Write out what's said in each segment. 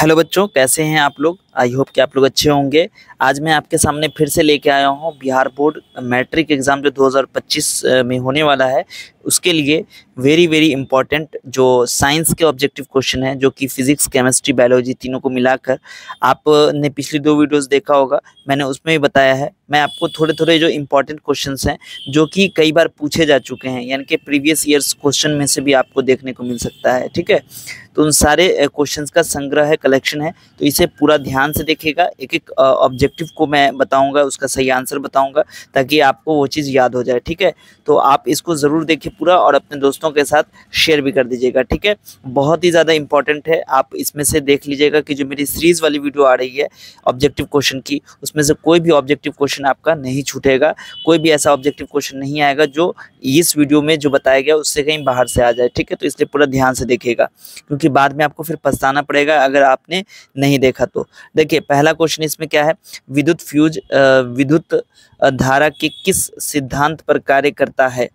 Hello बच्चों, कैसे हैं आप लोग। आई होप कि आप लोग अच्छे होंगे। आज मैं आपके सामने फिर से लेके आया हूं बिहार बोर्ड मैट्रिक एग्ज़ाम जो 2025 में होने वाला है, उसके लिए वेरी इंपॉर्टेंट जो साइंस के ऑब्जेक्टिव क्वेश्चन हैं, जो कि फिजिक्स, केमिस्ट्री, बायोलॉजी तीनों को मिलाकर आपने पिछली 2 वीडियोस देखा होगा। मैंने उसमें भी बताया है। मैं आपको थोड़े जो इंपॉर्टेंट क्वेश्चंस हैं जो कि कई बार पूछे जा चुके हैं, यानी कि प्रीवियस ईयर्स क्वेश्चन में से भी आपको देखने को मिल सकता है। ठीक है, तो उन सारे क्वेश्चंस का संग्रह है, कलेक्शन है, तो इसे पूरा ध्यान से देखिएगा। एक ऑब्जेक्टिव को मैं बताऊंगा, उसका सही आंसर बताऊंगा, ताकि आपको वो चीज़ याद हो जाए। ठीक है, तो आप इसको ज़रूर देखिए पूरा, और अपने दोस्तों के साथ शेयर भी कर दीजिएगा। ठीक है, बहुत ही ज़्यादा इंपॉर्टेंट है। आप इसमें से देख लीजिएगा कि जो मेरी सीरीज़ वाली वीडियो आ रही है ऑब्जेक्टिव क्वेश्चन की, उसमें से कोई भी ऑब्जेक्टिव क्वेश्चन आपका नहीं छूटेगा। कोई भी ऐसा ऑब्जेक्टिव क्वेश्चन नहीं आएगा जो इस वीडियो में जो बताया गया उससे कहीं बाहर से आ जाए। ठीक है, तो इसलिए पूरा ध्यान से देखिएगा, क्योंकि बाद में आपको फिर पछताना पड़ेगा अगर आपने नहीं देखा तो। देखिए, पहला क्वेश्चन इसमें क्या है, विद्युत धारा के किस सिद्धांत पर कार्य करता है।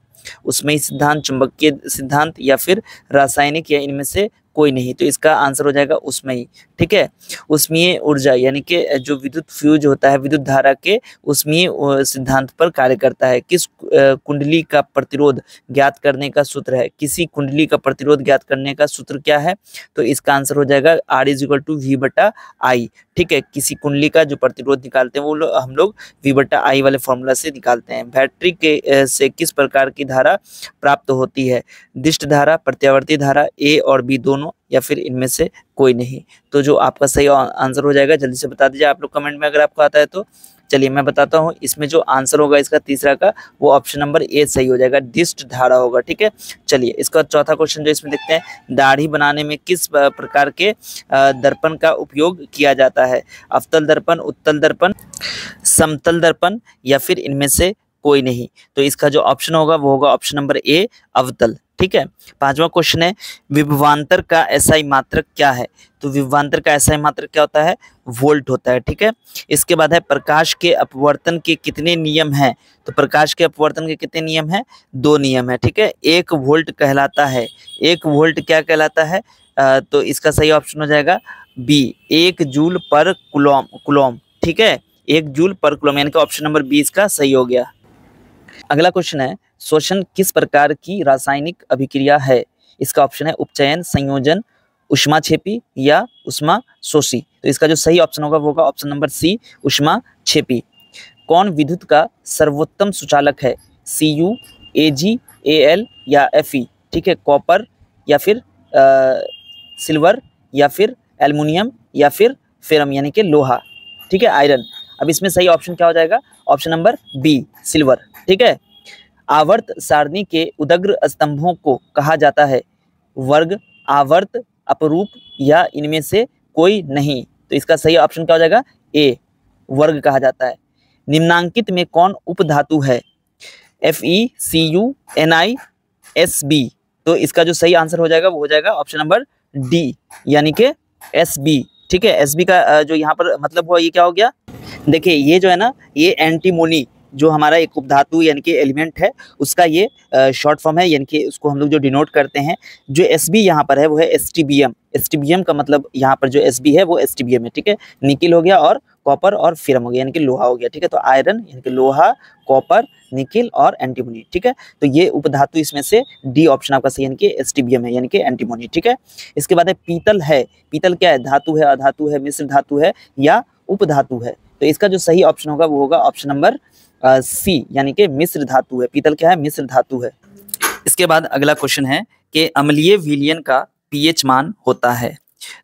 उसमें ही सिद्धांत, चुंबकीय सिद्धांत या फिर रासायनिक, या इनमें से कोई नहीं। तो इसका आंसर हो जाएगा उसमें ही। ठीक है, उसमें ऊर्जा यानी कि जो विद्युत फ्यूज होता है विद्युत धारा के, उसमें सिद्धांत पर कार्य करता है। किस कुंडली का प्रतिरोध ज्ञात करने का सूत्र है। किसी कुंडली का प्रतिरोध ज्ञात करने का सूत्र क्या है, तो इसका आंसर हो जाएगा R = V/I। ठीक है, किसी कुंडली का जो प्रतिरोध निकालते हैं वो हम लोग V/I वाले फॉर्मूला से निकालते हैं। बैटरी के से किस प्रकार की धारा प्राप्त होती है। दिष्ट धारा, प्रत्यावर्ती धारा, A और B दोनों, या फिर इनमें से कोई नहीं। तो जो आपका सही आंसर हो जाएगा, जल्दी से बता दीजिए आप लोग कमेंट में अगर आपको आता है तो। चलिए मैं बताता हूँ, इसमें जो आंसर होगा इसका तीसरा का, वो ऑप्शन नंबर A सही हो जाएगा, दिष्ट धारा होगा। ठीक है, चलिए इसका चौथा क्वेश्चन जो इसमें देखते हैं, दाढ़ी बनाने में किस प्रकार के दर्पण का उपयोग किया जाता है। अवतल दर्पण, उत्तल दर्पण, समतल दर्पण, या फिर इनमें से कोई नहीं। तो इसका जो ऑप्शन होगा वो होगा ऑप्शन नंबर A, अवतल। ठीक है, पांचवा क्वेश्चन है, विभवांतर का एसआई मात्रक क्या है। तो विभवांतर का एसआई मात्रक क्या होता है, वोल्ट होता है। ठीक है, इसके बाद है, प्रकाश के अपवर्तन के कितने नियम हैं। तो प्रकाश के अपवर्तन के कितने नियम हैं, 2 नियम है। ठीक है, 1 वोल्ट कहलाता है। 1 वोल्ट क्या कहलाता है, तो इसका सही ऑप्शन हो जाएगा B, 1 जूल पर कुलॉम। ठीक है, 1 जूल पर कुलॉम, यानी कि ऑप्शन नंबर B इसका सही हो गया। अगला क्वेश्चन है, श्वसन किस प्रकार की रासायनिक अभिक्रिया है। इसका ऑप्शन है उपचयन, संयोजन, ऊष्माक्षेपी या ऊष्माशोषी। तो इसका जो सही ऑप्शन होगा वो होगा ऑप्शन नंबर C, ऊष्माक्षेपी। कौन विद्युत का सर्वोत्तम सुचालक है। Cu, Ag, Al या Fe। ठीक है, कॉपर या फिर सिल्वर या फिर एल्युमिनियम या फिर फेरम यानी कि लोहा। ठीक है, आयरन। अब इसमें सही ऑप्शन क्या हो जाएगा, ऑप्शन नंबर B, सिल्वर। ठीक है, आवर्त सारणी के उदग्र स्तंभों को कहा जाता है। वर्ग, आवर्त, अपरूप, या इनमें से कोई नहीं। तो इसका सही ऑप्शन क्या हो जाएगा, A, वर्ग कहा जाता है। निम्नांकित में कौन उपधातु है। Fe, Cu, Ni, Sb। तो इसका जो सही आंसर हो जाएगा वो हो जाएगा ऑप्शन नंबर D, यानी कि Sb। ठीक है, Sb का जो यहाँ पर मतलब हुआ, ये क्या हो गया, देखिए ये जो है ना, ये एंटीमोनी जो हमारा एक उपधातु यानी कि एलिमेंट है, उसका ये शॉर्ट फॉर्म है, यानी कि उसको हम लोग जो डिनोट करते हैं। जो Sb यहाँ पर है वो है एसटीबीएम। एसटीबीएम का मतलब यहाँ पर जो Sb है वो एसटीबीएम है। ठीक है, निकिल हो गया और कॉपर और फिरम हो गया, यानी कि लोहा हो गया। ठीक है, तो आयरन यानी कि लोहा, कॉपर, निकिल और एंटीमोनी। ठीक है, तो ये उपधातु इसमें से D ऑप्शन आपका सही, यानी कि एसटीबीएम है, यानी कि एंटीमोनी। ठीक है, इसके बाद है पीतल है। पीतल क्या है, धातु है, अधातु है, मिश्र धातु है, या उपधातु है। तो इसका जो सही ऑप्शन होगा वो होगा ऑप्शन नंबर C, यानी कि मिश्र धातु है। पीतल क्या है, मिश्र धातु है। इसके बाद अगला क्वेश्चन है कि अम्लीय विलयन का pH मान होता है।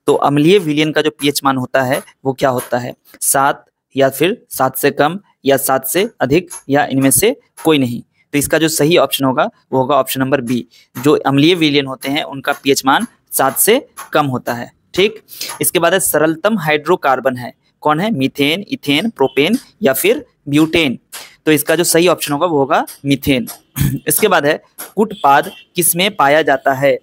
तो अम्लीय विलयन का जो pH मान होता है वो क्या होता है, 7, या फिर 7 से कम, या 7 से अधिक, या इनमें से कोई नहीं। तो इसका जो सही ऑप्शन होगा वो होगा ऑप्शन नंबर B। जो अम्लीय विलयन होते हैं उनका pH मान 7 से कम होता है। ठीक, इसके बाद है, सरलतम हाइड्रोकार्बन है। कौन है, मीथेन, इथेन, प्रोपेन या फिर ब्यूटेन। तो इसका जो सही ऑप्शन होगा वो होगा मीथेन। इसके बाद है, कुटपाद किसमें पाया जाता है।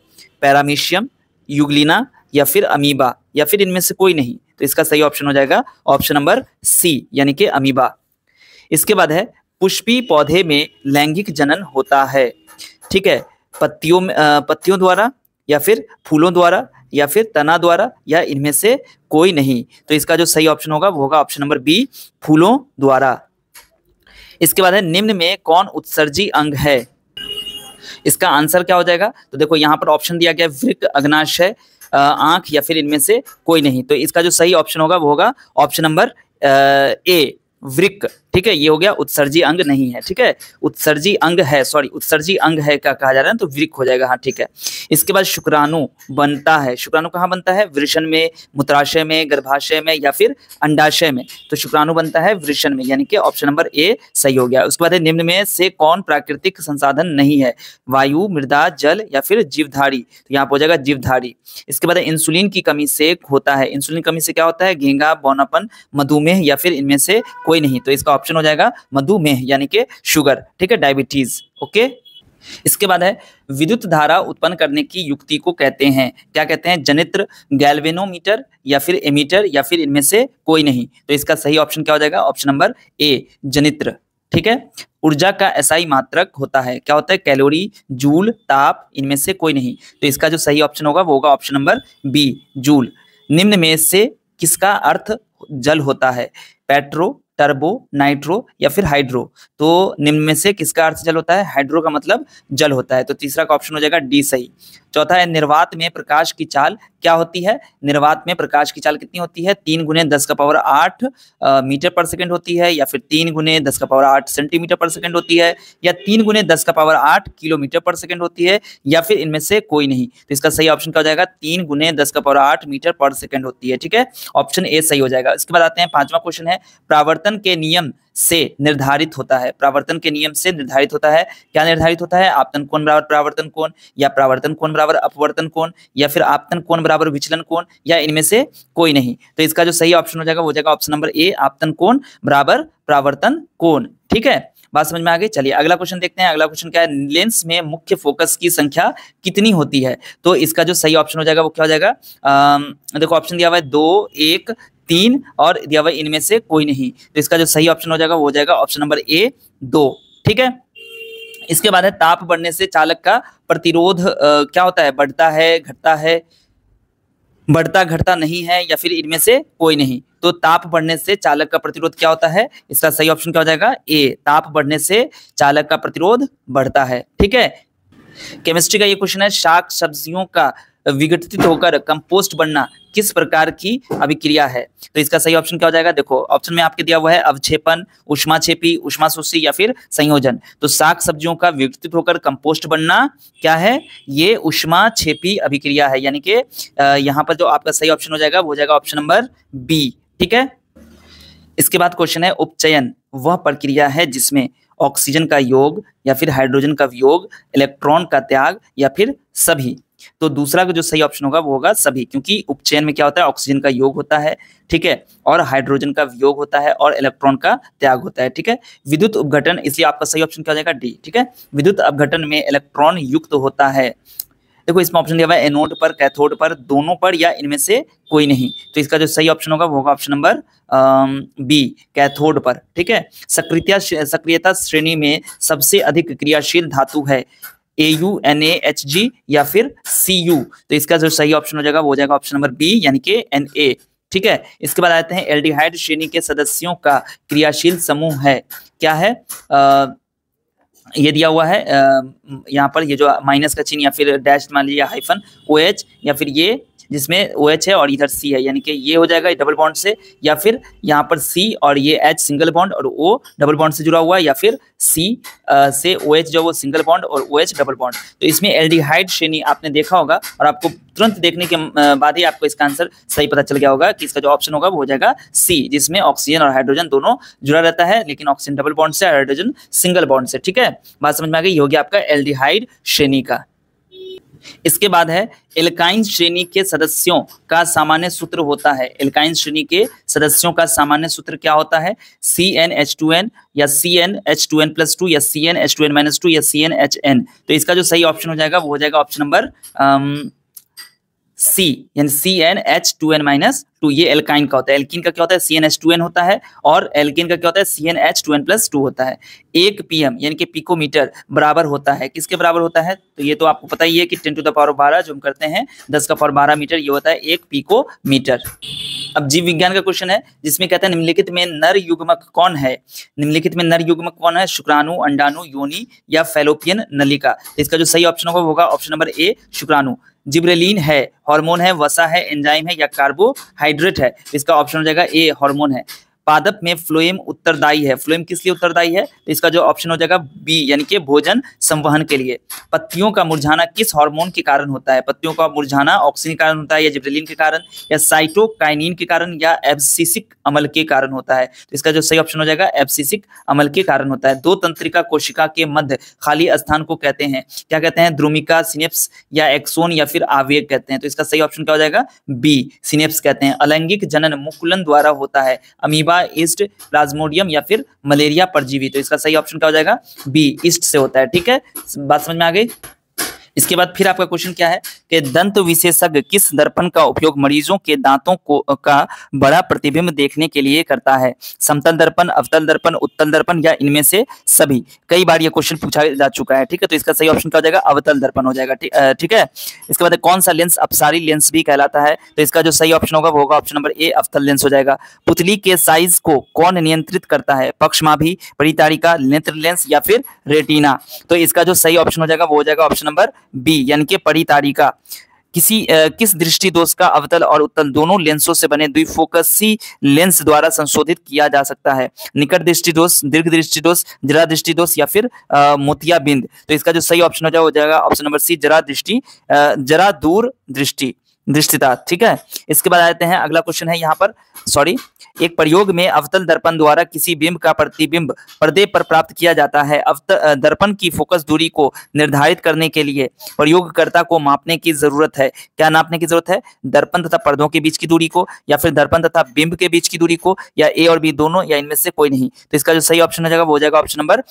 पैरामीशियम, यूग्लिना या फिर अमीबा, या फिर इनमें से कोई नहीं। तो इसका सही ऑप्शन हो जाएगा ऑप्शन नंबर C, यानी कि अमीबा। इसके बाद है, पुष्पी पौधे में लैंगिक जनन होता है। ठीक है, पत्तियों द्वारा, या फिर फूलों द्वारा, या फिर तना द्वारा या इनमें से कोई नहीं। तो इसका जो सही ऑप्शन होगा वो होगा ऑप्शन नंबर बी, फूलों द्वारा। इसके बाद है निम्न में कौन उत्सर्जी अंग है? इसका आंसर क्या हो जाएगा? तो देखो यहाँ पर ऑप्शन दिया गया वृक्क, अग्नाशय, आंख या फिर इनमें से कोई नहीं। तो इसका जो सही ऑप्शन होगा वो होगा ऑप्शन नंबर ए, वृक्क। ठीक है, ये हो गया, उत्सर्जी अंग नहीं है। ठीक है, उत्सर्जी अंग है, सॉरी उत्सर्जी अंग है क्या कहा जा रहा है, तो वृक्क हो जाएगा। हाँ ठीक है। इसके बाद शुक्राणु बनता है, शुक्राणु कहाँ बनता है? वृषण में, मूत्राशय में, गर्भाशय में या फिर अंडाशय में। तो शुक्राणु बनता है वृषण में, यानी कि ऑप्शन नंबर ए सही हो गया। उसके बाद है निम्न में से कौन प्राकृतिक संसाधन नहीं है? वायु, मृदा, जल या फिर जीवधारी। तो यहाँ पर हो जाएगा जीवधारी। इसके बाद इंसुलिन की कमी से होता है, इंसुलिन कमी से क्या होता है? घेंघा, बौनापन, मधुमेह या फिर इनमें से कोई नहीं। तो इसका ऑप्शन हो जाएगा मधुमेह, यानी कि शुगर। ठीक है, डायबिटीज। ओके। इसके बाद है विद्युत धारा उत्पन्न करने की युक्ति को कहते हैं, क्या कहते हैं? जनित्र, गैल्वेनोमीटर या फिर एमीटर या फिर इनमें से कोई नहीं। तो इसका सही ऑप्शन क्या हो जाएगा? ऑप्शन नंबर ए, जनित्र। ठीक है। ऊर्जा का एसआई मात्रक होता है, क्या होता है? कैलोरी, जूल, ताप, इनमें से कोई नहीं। तो इसका जो सही ऑप्शन होगा वो होगा ऑप्शन नंबर बी, जूल। निम्न में से किसका अर्थ जल होता है? पेट्रो, टर्बो, नाइट्रो या फिर हाइड्रो। तो निम्न में से किसका अर्थ जल होता है? हाइड्रो का मतलब जल होता है। तो तीसरा का ऑप्शन हो जाएगा डी सही। चौथा है निर्वात में प्रकाश की चाल क्या होती है? निर्वात में प्रकाश की चाल कितनी होती है? 3 × 10⁸ मीटर पर सेकंड होती है, या फिर 3 × 10⁸ सेंटीमीटर पर सेकंड होती है, या 3 × 10⁸ किलोमीटर पर सेकंड होती है, या फिर इनमें से कोई नहीं। तो इसका सही ऑप्शन क्या हो जाएगा? 3 × 10⁸ मीटर पर सेकंड होती है। ठीक है, ऑप्शन ए सही हो जाएगा। इसके बाद आते हैं पांचवा क्वेश्चन है प्रावर्तन के नियम से निर्धारित होता है। प्रावर्तन के नियम से निर्धारित होता है, क्या निर्धारित होता है? आपतन कोण बराबर प्रावर्तन कोण, या प्रावर्तन कोण बराबर अपवर्तन कोण, या फिर आपतन कोण बराबर विचलन कोण, या इनमें से कोई नहीं। तो इसका जो सही ऑप्शन हो जाएगा वो हो जाएगा ऑप्शन नंबर ए, आपतन कोण बराबर प्रावर्तन कोण। ठीक है, बात समझ में आ गई। चलिए अगला क्वेश्चन देखते हैं। अगला क्वेश्चन क्या है? लेंस में मुख्य फोकस की संख्या कितनी होती है? तो इसका जो सही ऑप्शन हो जाएगा वो क्या हो जाएगा? देखो ऑप्शन दिया हुआ है 2, 1, 3 और दिया हुआ इनमें से कोई नहीं। तो इसका जो सही ऑप्शन हो जाएगा वो हो जाएगा ऑप्शन नंबर ए, 2। ठीक है। इसके बाद है ताप बढ़ने से चालक का प्रतिरोध क्या होता है? बढ़ता है, घटता है, बढ़ता घटता नहीं है, या फिर इनमें से कोई नहीं। तो ताप बढ़ने से चालक का प्रतिरोध क्या होता है? इसका सही ऑप्शन क्या हो जाएगा? ए, ताप बढ़ने से चालक का प्रतिरोध बढ़ता है। ठीक है। केमिस्ट्री का ये क्वेश्चन है शाक सब्जियों का विघटित होकर कंपोस्ट बनना किस प्रकार की अभिक्रिया है? तो इसका सही ऑप्शन क्या हो जाएगा? देखो ऑप्शन में आपके दिया हुआ है अवक्षेपण, उष्माक्षेपी, उष्माशोषी या फिर संयोजन। तो शाक सब्जियों का विघटित होकर कंपोस्ट बनना क्या है? ये उष्माक्षेपी अभिक्रिया है, यानी कि यहाँ पर जो आपका सही ऑप्शन हो जाएगा वो हो जाएगा ऑप्शन नंबर बी। ठीक है। इसके बाद क्वेश्चन है उपचयन वह प्रक्रिया है जिसमें ऑक्सीजन का योग या फिर हाइड्रोजन का वियोग, इलेक्ट्रॉन का त्याग या फिर सभी। तो दूसरा का जो सही ऑप्शन होगा वो होगा सभी, क्योंकि उपचयन में क्या होता है? ऑक्सीजन का योग होता है, ठीक है, और हाइड्रोजन का वियोग होता है और इलेक्ट्रॉन का त्याग होता है। ठीक है। विद्युत अपघटन, इसलिए आपका सही ऑप्शन क्या हो जाएगा? डी। ठीक है, विद्युत अपघटन में इलेक्ट्रॉन युक्त होता है। देखो इसमें ऑप्शन दिया हुआ है एनोड पर, कैथोड पर, दोनों पर, या इनमें से कोई नहीं। तो इसका जो सही ऑप्शन होगा वो होगा ऑप्शन नंबर बी, कैथोड पर। ठीक है। सक्रियता श्रेणी में सबसे अधिक क्रियाशील धातु है AU, NaHg या फिर Cu। तो इसका जो सही ऑप्शन हो जाएगा वो हो जाएगा ऑप्शन नंबर बी, यानी कि Na। ठीक है। इसके बाद आते हैं एल्डिहाइड श्रेणी के सदस्यों का क्रियाशील समूह है, क्या है? ये दिया हुआ है यहाँ पर, ये जो माइनस का चिन्ह या फिर डैश मान लीजिए हाइफन OH, या फिर ये जिसमें OH है और इधर C है, यानी कि ये हो जाएगा डबल बॉन्ड से, या फिर यहाँ पर C और ये H सिंगल बॉन्ड और O डबल बॉन्ड से जुड़ा हुआ है, या फिर C से OH जो वो सिंगल बॉन्ड और OH डबल बॉन्ड। तो इसमें एल्डिहाइड श्रेणी आपने देखा होगा और आपको तुरंत देखने के बाद ही आपको इसका आंसर सही पता चल गया होगा कि इसका जो ऑप्शन होगा वो हो जाएगा C, जिसमें ऑक्सीजन और हाइड्रोजन दोनों जुड़ा रहता है, लेकिन ऑक्सीजन डबल बॉन्ड से, हाइड्रोजन सिंगल बॉन्ड से। ठीक है, बात समझ में आ गई। ये हो गया आपका एल्डिहाइड श्रेणी का। इसके बाद है एल्काइन श्रेणी के सदस्यों का सामान्य सूत्र होता है। एल्काइन श्रेणी के सदस्यों का सामान्य सूत्र क्या होता है? CnH2n या CnH2n+2 या CnH2n-2 या CnHn। तो इसका जो सही ऑप्शन हो जाएगा वो हो जाएगा ऑप्शन नंबर सी यानी CnH2n-2, ये एल्काइन का होता है। एल्कीन का क्या होता है? CnH2n होता है, और एल्कीन का क्या होता है? CnH2n+2 होता है। 1 pm यानी कि पिकोमीटर बराबर होता है, किसके बराबर होता है? तो ये तो आपको पता ही है कि 10⁻12 जो हम करते हैं 10⁻12 मीटर, ये होता है 1 पिकोमीटर। अब जीव विज्ञान का क्वेश्चन है जिसमें कहता है निम्नलिखित में नर युग्मक कौन है? निम्नलिखित में नर युग्मक कौन है? शुक्राणु, अंडाणु, योनि या फैलोपियन नलिका? तो इसका जो सही ऑप्शन होगा ऑप्शन नंबर ए, शुक्राणु। जिब्रेलिन है, हार्मोन है, वसा है, एंजाइम है या कार्बोहाइड्रेट है? इसका ऑप्शन हो जाएगा ए, हार्मोन है। पादप में फ्लोएम उत्तरदायी है, फ्लोएम किस लिए उत्तरदायी है? तो इसका जो ऑप्शन हो जाएगा बी, यानी कि भोजन संवहन के लिए। पत्तियों का मुरझाना किस हार्मोन के कारण होता है? पत्तियों का मुरझाना ऑक्सिन के कारण होता है, या जिब्रेलिन के कारण, या साइटोकाइनिन के कारण, या एब्सिसिक अमल के कारण होता है? तो इसका जो सही ऑप्शन हो जाएगा एब्सिसिक अमल के कारण होता है। दो तंत्रिका कोशिका के मध्य खाली स्थान को कहते हैं, क्या कहते हैं? ध्रुमिका, सिनेप्स या एक्सोन या फिर आवेग कहते हैं? तो इसका सही ऑप्शन क्या हो जाएगा? बी, सिनेप्स कहते हैं। अलैंगिक जनन मुकुलन द्वारा होता है, अमीबा, ईस्ट, प्लाज्मोडियम या फिर मलेरिया परजीवी? तो इसका सही ऑप्शन क्या हो जाएगा? बी, ईस्ट से होता है। ठीक है, बात समझ में आ गई? इसके बाद फिर आपका क्वेश्चन क्या है कि दंत विशेषज्ञ किस दर्पण का उपयोग मरीजों के दांतों का बड़ा प्रतिबिंब देखने के लिए करता है? समतल दर्पण, अवतल दर्पण, उत्तल दर्पण या इनमें से सभी? कई बार ये क्वेश्चन पूछा जा चुका है। ठीक है, तो इसका सही ऑप्शन क्या हो जाएगा? अवतल दर्पण हो जाएगा। ठीक है, इसके बाद कौन सा लेंस अपसारी लेंस भी कहलाता है? तो इसका जो सही ऑप्शन होगा वो होगा ऑप्शन नंबर ए, अवतल लेंस हो जाएगा। पुतली के साइज को कौन नियंत्रित करता है? पक्षमाभी, परितारिका, नेत्र लेंस या फिर रेटिना? तो इसका जो सही ऑप्शन हो जाएगा वो हो जाएगा ऑप्शन नंबर बी, यानी कि परितारिका। किस दृष्टि दोष का अवतल और उत्तल दोनों लेंसों से बने द्विफोकसी लेंस द्वारा संशोधित किया जा सकता है? निकट दृष्टि दोष, दीर्घ दृष्टि दोष, जरा दृष्टि दोष या फिर मोतियाबिंद? तो इसका जो सही ऑप्शन हो जाएगा ऑप्शन नंबर सी, जरा दूर दृष्टि, दृष्टिता। ठीक है, इसके बाद आते हैं अगला क्वेश्चन है यहाँ पर, एक प्रयोग में अवतल दर्पण द्वारा किसी बिंब का प्रतिबिंब पर्दे पर प्राप्त किया जाता है। दर्पण की फोकस दूरी को निर्धारित करने के लिए प्रयोगकर्ता को मापने की जरूरत है। क्या नापने की जरूरत है? दर्पण तथा पर्दों के बीच की दूरी को, या फिर दर्पण तथा बिंब के बीच की दूरी को, या ए और बी दोनों, या इनमें से कोई नहीं? तो इसका जो सही ऑप्शन हो जाएगा वो हो जाएगा ऑप्शन नंबर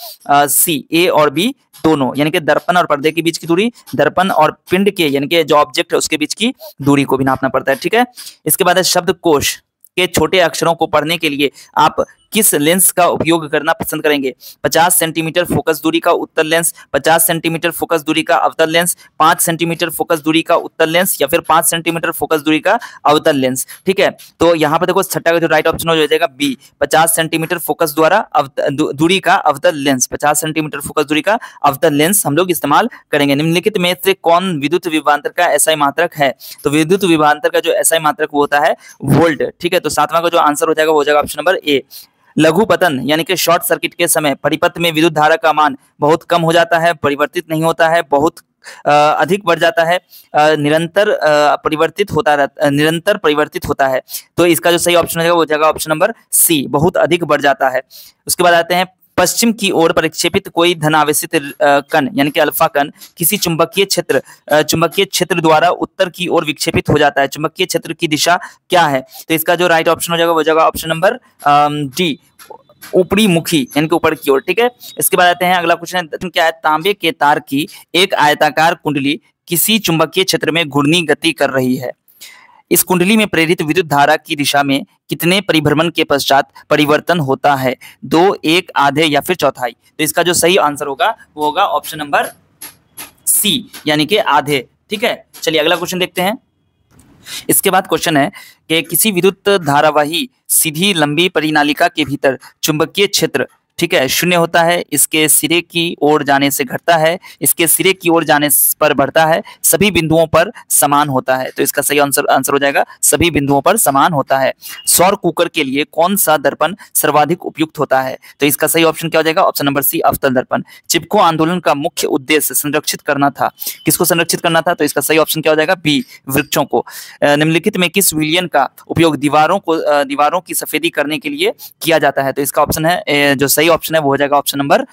सी, ए और बी दोनों, यानी कि दर्पण और पर्दे के बीच की दूरी, दर्पण और पिंड के यानी कि जो ऑब्जेक्ट है उसके बीच की दूरी को भी नापना पड़ता है। ठीक है, इसके बाद है शब्दकोश के छोटे अक्षरों को पढ़ने के लिए आप किस लेंस का उपयोग करना पसंद करेंगे? 50 सेंटीमीटर फोकस दूरी का उत्तल लेंस, 50 सेंटीमीटर फोकस दूरी का अवतल लेंस, 5 सेंटीमीटर फोकस दूरी का उत्तल लेंस या फिर 5 सेंटीमीटर फोकस दूरी का अवतल लेंस? ठीक है, तो यहाँ पर देखो छठा का जो राइट ऑप्शन हो जाएगा बी, 50 सेंटीमीटर फोकस द्वारा दूरी का अवतल लेंस। 50 सेंटीमीटर फोकस दूरी का अवतल लेंस हम लोग इस्तेमाल करेंगे। निम्नलिखित में से कौन विद्युत विभवांतर का एसआई मात्रक है? तो विद्युत विभवांतर का जो एसआई मात्रक वो होता है वोल्ट। ठीक है, तो सातवां का जो आंसर हो जाएगा वो हो जाएगा ऑप्शन नंबर ए। लघु पतन यानी कि शॉर्ट सर्किट के समय परिपथ में विद्युत धारा का मान बहुत कम हो जाता है, परिवर्तित नहीं होता है, बहुत अधिक बढ़ जाता है, निरंतर परिवर्तित होता है। तो इसका जो सही ऑप्शन हो जाएगा वो हो जाएगा ऑप्शन नंबर सी, बहुत अधिक बढ़ जाता है। उसके बाद आते हैं पश्चिम की ओर प्रक्षेपित कोई धनावेशित कण यानी कि अल्फा कण किसी चुंबकीय क्षेत्र द्वारा उत्तर की ओर विक्षेपित हो जाता है। चुंबकीय क्षेत्र की दिशा क्या है? तो इसका जो राइट ऑप्शन हो जाएगा वो जाएगा ऑप्शन नंबर डी, ऊपरी मुखी यानी कि ऊपर की ओर। ठीक है, इसके बाद आते हैं अगला क्वेश्चन क्या है? तांबे के तार की एक आयताकार कुंडली किसी चुंबकीय क्षेत्र में घूर्णी गति कर रही है। इस कुंडली में प्रेरित विद्युत धारा की दिशा में कितने परिभ्रमण के पश्चात परिवर्तन होता है? 2, 1, आधे या फिर चौथाई? तो इसका जो सही आंसर होगा वो होगा ऑप्शन नंबर सी, यानी कि आधे। ठीक है, चलिए अगला क्वेश्चन देखते हैं। इसके बाद क्वेश्चन है कि किसी विद्युत धारावाही सीधी लंबी परिनालिका के भीतर चुंबकीय क्षेत्र, ठीक है, शून्य होता है, इसके सिरे की ओर जाने से घटता है, इसके सिरे की ओर जाने पर बढ़ता है, सभी बिंदुओं पर समान होता है। तो इसका सही आंसर हो जाएगा सभी बिंदुओं पर समान होता है। सौर कुकर के लिए कौन सा दर्पण सर्वाधिक उपयुक्त होता है? तो इसका सही ऑप्शन क्या हो जाएगा? ऑप्शन नंबर सी, अवतल दर्पण। चिपको आंदोलन का मुख्य उद्देश्य संरक्षित करना था, किसको संरक्षित करना था? तो इसका सही ऑप्शन क्या हो जाएगा? बी, वृक्षों को। निम्नलिखित में किस विलयन का उपयोग दीवारों की सफेदी करने के लिए किया जाता है? तो इसका ऑप्शन है जो सही सही ऑप्शन है वो हो जाएगा option number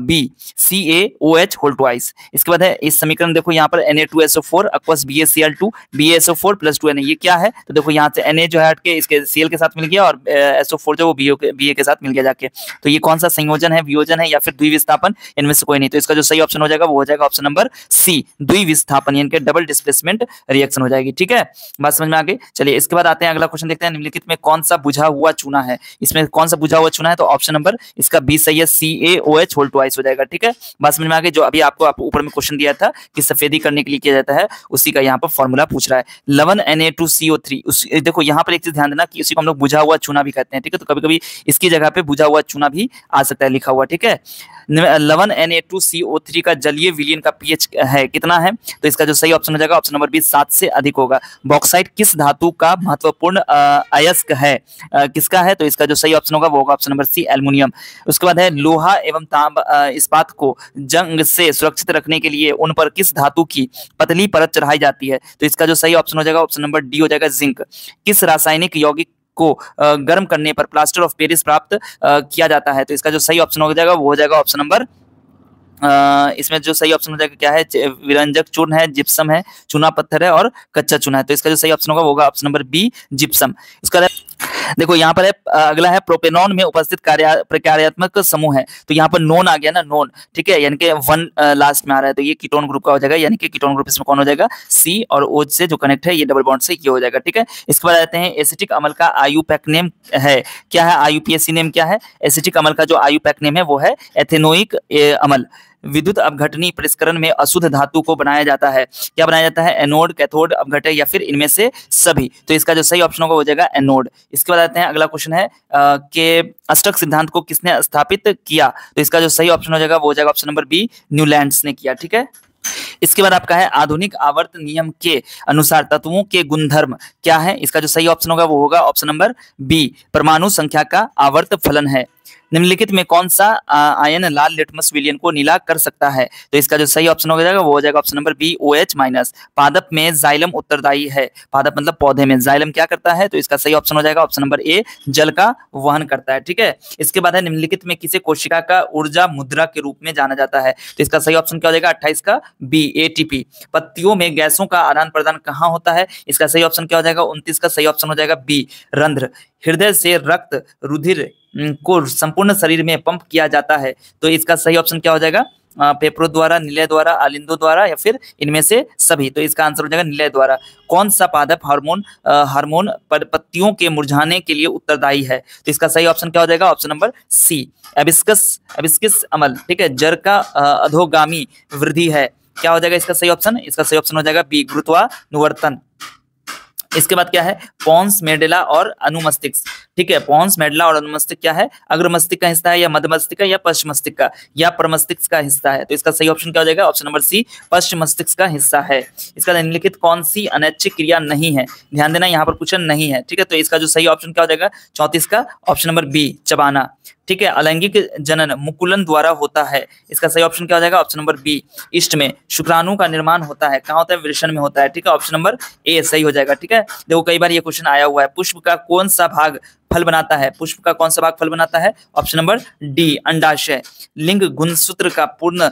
B CaOH whole twice. इसके बाद है इस समीकरण देखो यहाँ पर Na2SO4 aqueous BaCl2 BaSO4 + 2Na, ये क्या है? तो देखो यहाँ से Na जो है हट के इसके Cl के साथ मिल गया और SO4 जो वो Ba के साथ मिल गया जाके। तो ये कौन सा संयोजन है, वियोजन है या फिर द्विविस्थापन? इनमें से कोई नहीं। तो इसका जो सही ऑप्शन हो जाएगा वो हो जाएगा ऑप्शन नंबर सी द्विविस्थापन, यानी कि डबल डिस्प्लेसमेंट रिएक्शन हो जाएगी। ठीक है, बात समझ में आ गई। चलिए इसके बाद आते हैं अगला क्वेश्चन देखते हैं, निम्नलिखित में कौन सा बुझा हुआ चूना है? इसमें कौन सा बुझा हुआ चूना है? तो ऑप्शन नंबर इसका बी सही है, CaOH होल ट्वाइस हो जाएगा। ठीक है, बात समझ में आ गई। जो अभी आपको ऊपर में क्वेश्चन दिया था कि सफेदी करने के लिए किया जाता है, उसी का यहाँ पर फॉर्मूला पूछ रहा है। लवण Na2CO3। देखो यहाँ पर एक चीज ध्यान देना कि उसी को हम लोग बुझा हुआ चूना भी कहते हैं। ठीक है, तो कभी कभी इसकी जगह पे बुझा हुआ चूना भी आ सकता है लिखा हुआ। ठीक है, लवण Na2CO3 का जलीय विलयन का pH है कितना है? तो इसका जो सही ऑप्शन हो जाएगा ऑप्शन नंबर बी 7 से अधिक होगा। बॉक्साइट किस धातु का महत्वपूर्ण अयस्क है? किसका है? तो इसका जो सही ऑप्शन होगा वो होगा ऑप्शन नंबर सी एल्युमिनियम। उसके बाद है लोहा एवं तांबा इस्पात को जंग से सुरक्षित रखने के लिए उन पर किस धातु की पतली परत चढ़ाई जाती है? तो इसका जो सही ऑप्शन हो जाएगा ऑप्शन नंबर डी हो जाएगा जिंक। किस रासायनिक यौगिक को गर्म करने पर प्लास्टर ऑफ पेरिस प्राप्त किया जाता है? तो इसका जो सही ऑप्शन हो जाएगा वो हो जाएगा ऑप्शन नंबर इसमें जो सही ऑप्शन हो जाएगा क्या है? विरंजक चूर्ण है, जिप्सम है, चूना पत्थर है और कच्चा चूना है। तो इसका जो सही ऑप्शन होगा वो होगा ऑप्शन नंबर बी जिप्सम। इसका देखो यहाँ पर है अगला है प्रोपेनॉन में उपस्थित प्रकार्यात्मक समूह है। तो यहाँ पर नोन आ गया ना, नोन। ठीक है, यानी कि 1 लास्ट में आ रहा है, तो ये कीटोन ग्रुप का हो जाएगा, यानी कि कीटोन ग्रुप इसमें कौन हो जाएगा? सी, और OH से जो कनेक्ट है ये डबल बॉन्ड से ये हो जाएगा। ठीक है, इसके बाद आते हैं एसिटिक अम्ल का IUPAC नेम है क्या है? IUPAC नेम क्या है? एसिटिक अम्ल का जो IUPAC नेम है वो है एथेनोइक अम्ल। विद्युत अपघटनी परिष्करण में अशुद्ध धातु को बनाया जाता है, क्या बनाया जाता है? एनोड, कैथोड, अपघटक या फिर इनमें से सभी। तो इसका जो सही ऑप्शन होगा हो जाएगा एनोड। इसके बाद आते हैं अगला क्वेश्चन है कि अष्टक सिद्धांत को किसने स्थापित किया? तो इसका जो सही ऑप्शन हो जाएगा वो हो जाएगा ऑप्शन नंबर बी न्यूलैंड्स ने किया। ठीक है, इसके बाद आपका है आधुनिक आवर्त नियम के अनुसार तत्वों के गुणधर्म क्या है? इसका जो सही ऑप्शन होगा वो होगा ऑप्शन नंबर बी परमाणु संख्या का आवर्त फलन है। निम्नलिखित में कौन सा आयन लाल लिटमस विलयन को नीला कर सकता है? तो इसका जो सही ऑप्शन हो जाएगा वो हो जाएगा ऑप्शन नंबर बी OH-। पादप में जाइलम उत्तरदायी है। पादप मतलब पौधे में, जाइलम क्या करता है? तो इसका सही ऑप्शन हो जाएगा ऑप्शन नंबर ए जल का वहन करता है। ठीक है, इसके बाद है निम्नलिखित में किसे कोशिका का ऊर्जा मुद्रा के रूप में जाना जाता है? तो इसका सही ऑप्शन क्या हो जाएगा? 28 का बी ATP। पत्तियों में गैसों का आदान प्रदान कहाँ होता है? इसका सही ऑप्शन क्या हो जाएगा? 29 का सही ऑप्शन हो जाएगा बी रंध्र। हृदय से रक्त रुधिर को संपूर्ण शरीर में पंप किया जाता है, तो इसका सही ऑप्शन क्या हो जाएगा? फेफड़ों द्वारा, निलय द्वारा, आलिंदों द्वारा या फिर इनमें से सभी। तो इसका आंसर हो जाएगा निलय द्वारा। कौन सा पादप हार्मोन पत्तियों के मुरझाने के लिए उत्तरदायी है? तो इसका सही ऑप्शन क्या हो जाएगा? ऑप्शन नंबर सी एबिस्कस अम्ल। ठीक है, जड़ का अधोगामी वृद्धि है, क्या हो जाएगा इसका सही ऑप्शन? इसका सही ऑप्शन हो जाएगा बी गुरुत्वानुवर्तन। इसके बाद क्या है? पोन्स मेडुला और अनुमस्तिष्क। ठीक है, पोन्स मेडुला और अनुमस्तिष्क क्या है? अग्र मस्तिष्क का हिस्सा है या मध्य मस्तिष्क का या पश्चिम मस्तिष्क का या प्रमस्तिष्क का हिस्सा है? तो इसका सही ऑप्शन क्या हो जाएगा? ऑप्शन नंबर सी पश्चिम मस्तिष्क का हिस्सा है। इसका निम्नलिखित कौन सी अनैच्छिक क्रिया नहीं है? ध्यान देना यहाँ पर क्वेश्चन नहीं है। ठीक है, तो इसका जो सही ऑप्शन क्या हो जाएगा? 34 का ऑप्शन नंबर बी चबाना। ठीक है, अलैंगिक जनन मुकुलन द्वारा होता है, इसका सही ऑप्शन क्या हो जाएगा? ऑप्शन नंबर बी ईस्ट में। शुक्राणु का निर्माण होता है, कहाँ होता है? वृषण में होता है। ठीक है, ऑप्शन नंबर ए सही हो जाएगा। ठीक है, देखो कई बार ये क्वेश्चन आया हुआ है, पुष्प का कौन सा भाग फल बनाता है? पुष्प का कौन सा भाग फल बनाता है? ऑप्शन नंबर डी अंडाशय। लिंग गुणसूत्र का पूर्ण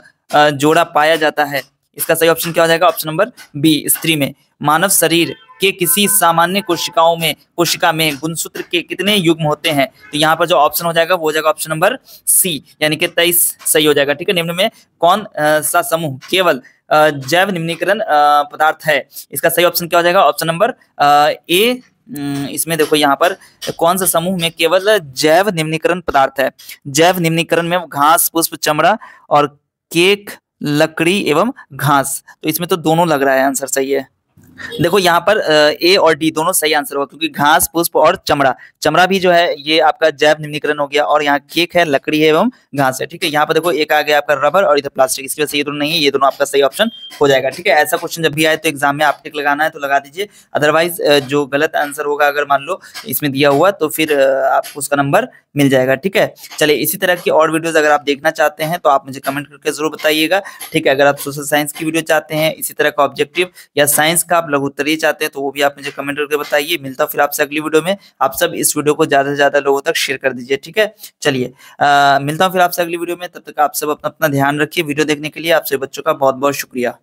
जोड़ा पाया जाता है, इसका सही ऑप्शन क्या हो जाएगा? ऑप्शन नंबर बी स्त्री में। मानव शरीर के किसी सामान्य कोशिका में गुणसूत्र के कितने युग्म होते हैं? तो यहाँ पर जो ऑप्शन हो जाएगा वो हो जाएगा ऑप्शन नंबर सी, यानी कि 23 सही हो जाएगा। ठीक है, निम्न में कौन सा समूह केवल जैव निम्नीकरण पदार्थ है? इसका सही ऑप्शन क्या हो जाएगा? ऑप्शन नंबर ए। इसमें देखो यहाँ पर कौन सा समूह में केवल जैव निम्नीकरण पदार्थ है? जैव निम्नीकरण में घास, पुष्प, चमड़ा और केक, लकड़ी एवं घास। तो इसमें तो दोनों लग रहा है आंसर सही है। देखो यहाँ पर ए और डी दोनों सही आंसर होगा, क्योंकि घास, पुष्प और चमड़ा भी जो है ये आपका जैव निम्नीकरण हो गया, और यहाँ केक है, लकड़ी है एवं घास है। ठीक है, यहाँ पर देखो एक आ गया आपका रबर और इधर प्लास्टिक, इसकी वजह से ये दोनों नहीं है, ये दोनों आपका सही ऑप्शन हो जाएगा। ठीक है, ऐसा क्वेश्चन जब भी आए तो एग्जाम में आप टिक लगाना है तो लगा दीजिए, अदरवाइज जो गलत आंसर होगा अगर मान लो इसमें दिया हुआ तो फिर आपको उसका नंबर मिल जाएगा। ठीक है, चलिए इसी तरह की और वीडियोस अगर आप देखना चाहते हैं तो आप मुझे कमेंट करके जरूर बताइएगा। ठीक है, अगर आप सोशल साइंस की वीडियो चाहते हैं, इसी तरह का ऑब्जेक्टिव या साइंस का आप लघु उत्तरीय चाहते हैं तो वो भी आप मुझे कमेंट करके बताइए। मिलता हूँ फिर आपसे अगली वीडियो में। आप सब इस वीडियो को ज्यादा से ज्यादा लोगों तक शेयर कर दीजिए, ठीक है। चलिए मिलता हूँ फिर आपसे अगली वीडियो में। तब तक आप सब अपना अपना ध्यान रखिए। वीडियो देखने के लिए आप सभी बच्चों का बहुत बहुत शुक्रिया।